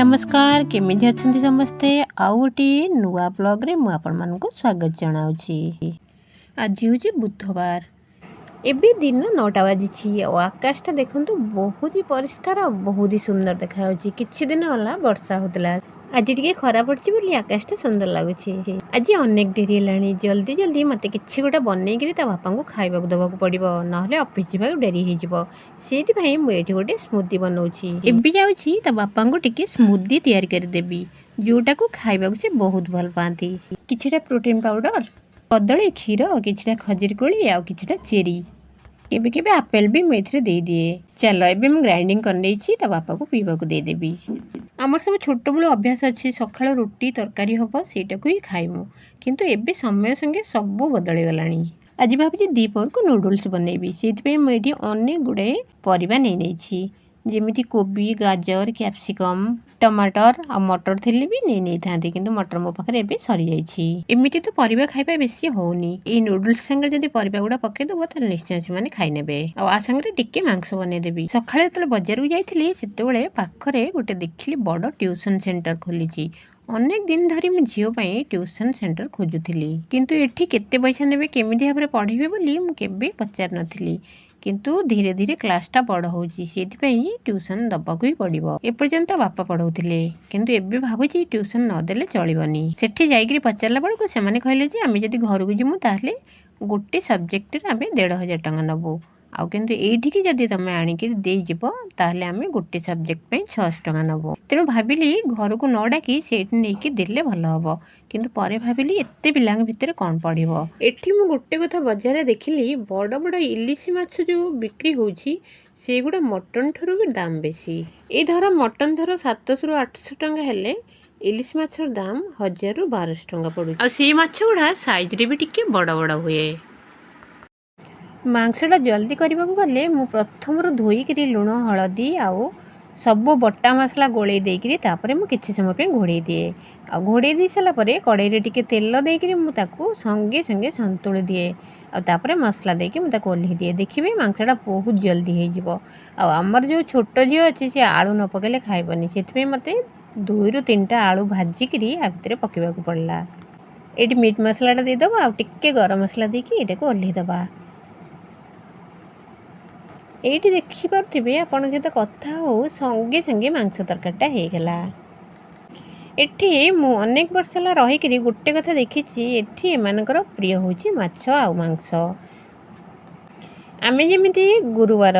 नमस्कार केमिति अछंती समस्ते आउ गोटे नुआ ब्लॉग रे मु आपण मानक स्वागत जनाउछि। आज हूँ बुधवार एबे दिन 9टा बाजी और आकाशटा देखंतु बहुत ही परिष्कार और बहुत ही सुंदर देखा किछि दिन होला वर्षा होतला आज टिके खरा पड़छि बोली आकाशटा सुंदर लागुछि। आज अनेक डेरी हेलानी जल्दी जल्दी मते किछि गोटा बनेइकरी ता बापा को खाइबाक दबाक पड़िबो नहले ऑफिस जिबाक डेरी हे जिवो सेति भाई मु एठी गोटे स्मूदी बनौछि। एबे जाउछि ता बापा को टिके स्मूदी तैयार कर देबी जोटा को खाइबाक से बहुत भल पाती। किछिटा प्रोटीन पाउडर कदली क्षीर किछिटा खजूर कोली आ किछिटा चेरी केबे केबे आपेल भी मुझे दे दिए। चलो एबे मु ग्राइंडिंग कर नेछि ता बापा को पीबा को दे देबी। आमर सब छोट बड़ अभ्यास अच्छी सकाळ रुटी तरकारी हम सेटा को ही खाइमु किंतु एबे समय संगे सब बदली गलानी। आज भाबुछि दीपहर को नूडल्स बनैबी सेति मुझे अनेक गुड़े परिबा नै नेछि जेमिति कोबी गाजर कैप्सिकम टमाटर आ मटर थिले भी नहीं थांती किंतु मटर मो पाखरे एबे सरी जाइछि। एमिति तो परिबा खाइबा बेसी होउनी ए नूडल्स संगे जदी परिबा गुडा पके दबो त निश्चय से माने खाइ नेबे आ आ संगे टिके मांस बने देबी। सखाळे तले बाजार को जाइथिली सेतेबेले पाखरे गोटे देखिली बड़ ट्यूशन सेंटर खोलिछि। अनेक दिन धरी मु झियो पई ट्यूशन सेंटर खोजुथिली किंतु एठी केते पैसा नेबे केमिति भाबरे पढिबे बोली मु केबे पचार नथिली किंतु धीरे धीरे क्लासटा बड़ होउछि सेति ट्यूशन दबाक ही पड़िबो। एपर्यंत बापा पढ़ौथिले किंतु एबे भाबुछि ट्यूशन न देले चलिबनी। सेठी जाइकरी पचारला बेलको से माने कहले जे आमे जदी घर को जिमु ताहले गोटे सब्जेक्ट रे आमे 1500 टका नबो आउ किंतु एठी की जदी तमे आनिकरी देई जिवो ताहले आमे गोटे सब्जेक्ट पे 600 टका नबो। तेनु भाबिली घर को न डाकी सेठी नेकी देले भलो हबो किंतु परे भाबिली एत्ते पिलांग भितर कोन पड़िबो। एठी मु गोटे कथा बाजार रे देखिली बड़ बड़ इलिशी माछ जो बिक्री होउछि सेगुडा मटन ठरू भी दाम बेसी। ए धर मटन धर 700 रु 800 टका हेले इलिश माछर दाम 1000 रु 1200 टका पड़ुछि आ से माछ गुडा साइज रे भी टिके बड़ बड़ हुए। मांसटा जल्दी करने को गले मु प्रथम धोईकरी लुण हलदी आउ सब बटा मसला गोले देकरी तापरे मु किछि समय पे घोड़े दिए आ घोड़े दी सारा परे कड़ाई रे टिके तेल देकरी मु ताकू संगे संगे संतुल दिए आ तापरे मसला देके मु ताकू ओल्ही दिए देखिबे मांसटा बहुत जल्दी हे जिवो। आ हमर जो छोट झियो अछि से आलू न पकेले खाइबनी सेति मते 2 रु 3टा आलू भाजिकरी आ भितरे पकेबा को पड़ला। एटी मीट मसलाटा दे दबा आ टिके गरम मसला देकी एटा को ओल्ही दबा। एठी देखि पारथिबे आपण सहित कथा हो संगे संगे मांस तरकारीटा हे गेला। एठी मु अनेक वर्ष ला रही करी गोटे कथा देखिछि एठी एमानकर प्रिय होछि माछ आ मांस। आमे जेमिति गुरुवार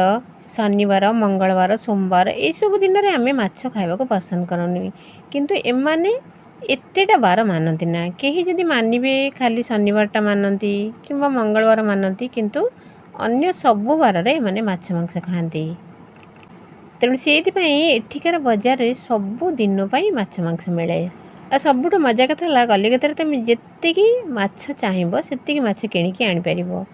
शनिवार मंगलवार सोमवार ए सब दिन रे आमे माछ खाइबा को पसंद करनी किंतु एमाने एतेटा बार मानती ना केही जदी मानिबे खाली शनिवारटा मानती किंबा मंगलवार मानती किंतु अन्य सबु बार रे माने माछ मांस खाती। तेणु से एठिकार बजार रे सबु दिन पई माछ मांस मिले आ सबुठ मजा कथा ला कलिकता तुम जेतिकी माछ चाहिबो सेतिकी माछ किणिकी आनी परिबो।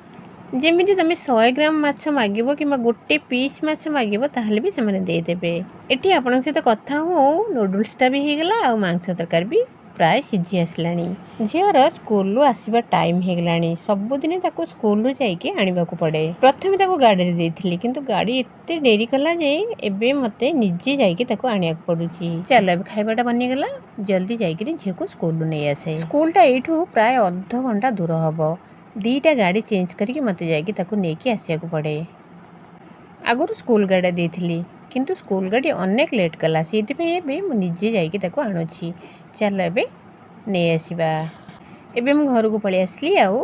जेमिति तुम 100 ग्राम माछ मागिबो किंबा गोटे पीस माछ मागिबो ताहले भी से माने दे देबे। एठी आपन सहित कथा हो नूडल्सटा भी हे गेला आ मांस तरकारी भी प्राय सिझी आसलानी। झियर स्कूल रु आसीबा टाइम हे गेलानी सबुदिन ताको स्कूल रु जाइके आनिबा को पड़े। प्रथमे ताको गाड़ी रे देथिली किंतु गाड़ी एत्ते डेरी कला जे एबे मते निजे जाइके ताको आनिया को पडुची। चल अब खाइबाटा बनि गेला जल्दी जाइके झियो को स्कूल रु नै आसे। स्कूलटा एठू प्राय आधा घंटा दूर हबो दीटा गाड़ी चेंज करके मते जाइके ताको नेकी आसिया को पड़े। आगुर स्कूल गाड़ी देथिली किंतु स्कूल गाड़ी अनेक लेट कला सेति पे एबे मु निजे जाइके ताको आनुची। चल एबे नै आसीबा। एबे मु घर को पळी आसली आउ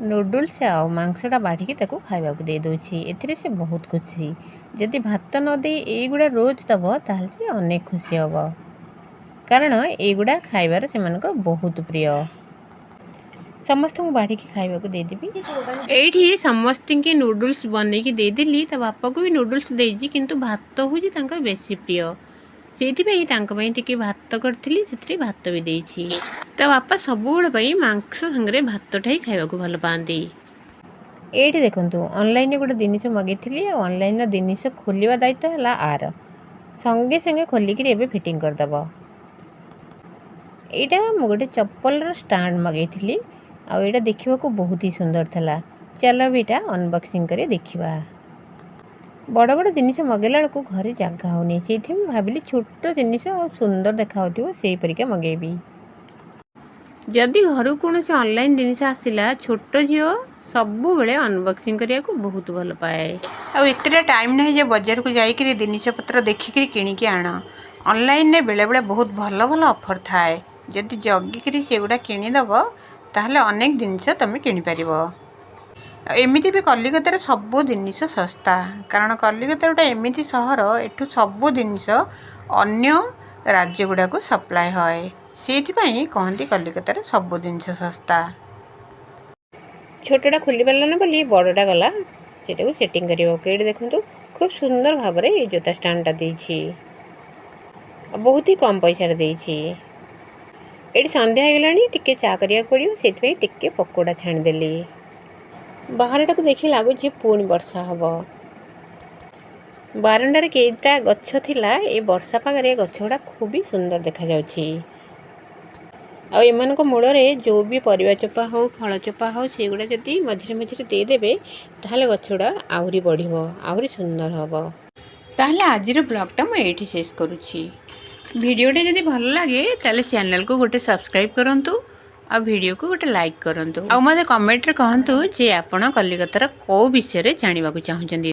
नूडल्स आउ मांसटा बाढिके ताको खाइबा को दे दोछि। एथिरे से बहुत खुशी जदि भात न दे एगुडा रोज दबो ताहले से अनेक खुशी हबो कारण एगुडा खाइबार से मानकर बहुत प्रिय। समस्त को बाढ़ी के खाइबा को दे देबी। एठी समस्त के नूडल्स बने की दे देली त बापा को भी नूडल्स देजी किंतु भात होजी तांकर बेसी प्रिय सेति पई तांक पई टिके भात करथिली सेति भात भी देछि त बापा सबुबेले पई मांस संगरे भातटाई खाइबा को भल पांती। एठी देखंतु ऑनलाइन रे गोटे जिनिस मगेथिली आ ऑनलाइन रो जिनिस खोलिबा दायित्व हला आर संगे संगे खोली के एबे फिटिंग कर दबो। एटा मु गोटे चप्पल रो स्टैंड मगेथिली आ एटा देखिबा को बहुत ही सुंदर थला। चलो बेटा अनबॉक्सिंग करे देखिबा। बड़ बड़ जिनिस मगेला बेलू घरे जगह होनी से भाविली छोट जिनिस और सुंदर देखा से परिका मगेबी। जदि घर कौन ऑनलाइन जिनिस आसला छोट झील सबु बेले अनबॉक्सिंग करने को बहुत भल पाए। आते टाइम नहीं जे बजार को जाकर जिनिस पत्र देखिक किणिक आण ऑनलाइन ने बेले बेले बहुत भल भल ऑफर थाए जदि जगिक सेगुड़ा किणीदब ताहले अनेक जिनिस तुम किपर। एमती भी कलिकतार सबू जिनिस सस्ता कारण कलिकता गोटे एमती सहर एठू सबू जिनिस अन्य राज्य गुड़ा को सप्लाय है से कहती कलिकतार सबू जिनिस सस्ता। छोटा खोली पाराना बोली बड़टा गला से सेटिंग करके देखु खूब सुंदर भाव में ये जोता स्टाण्डा देछि बहुत ही कम पैसा देछि। ये संध्या होगलानी टिके चा करिया पड़ो से टिके पकोड़ा छाणीदेली। बाहरटा को देखी लगुच पुणी वर्षा हम बारंडार केटा गछ थिला ए वर्षा पागे गछ गुड़ा खूब ही सुंदर देखा जाउछि। आ एमान मूल जो भी परिवा चोपा हो फल चोपा हो से गुड़ा जदि मझे मझे देदेवे ताहले गछ गुड़ा आहरी बढ़िबो आहरी सुंदर हम। ताहले आजिर ब्लॉगटा मुझे शेष करुछि। वीडियोटे जदि भल लगे ताहले चैनल को गोटे सब्सक्राइब करंतु आ वीडियो को गोटे लाइक करंतु आ मते कमेंट रे कहंतु जे आपण कलिकतार को विषय रे जानिबा को चाहुचंदी।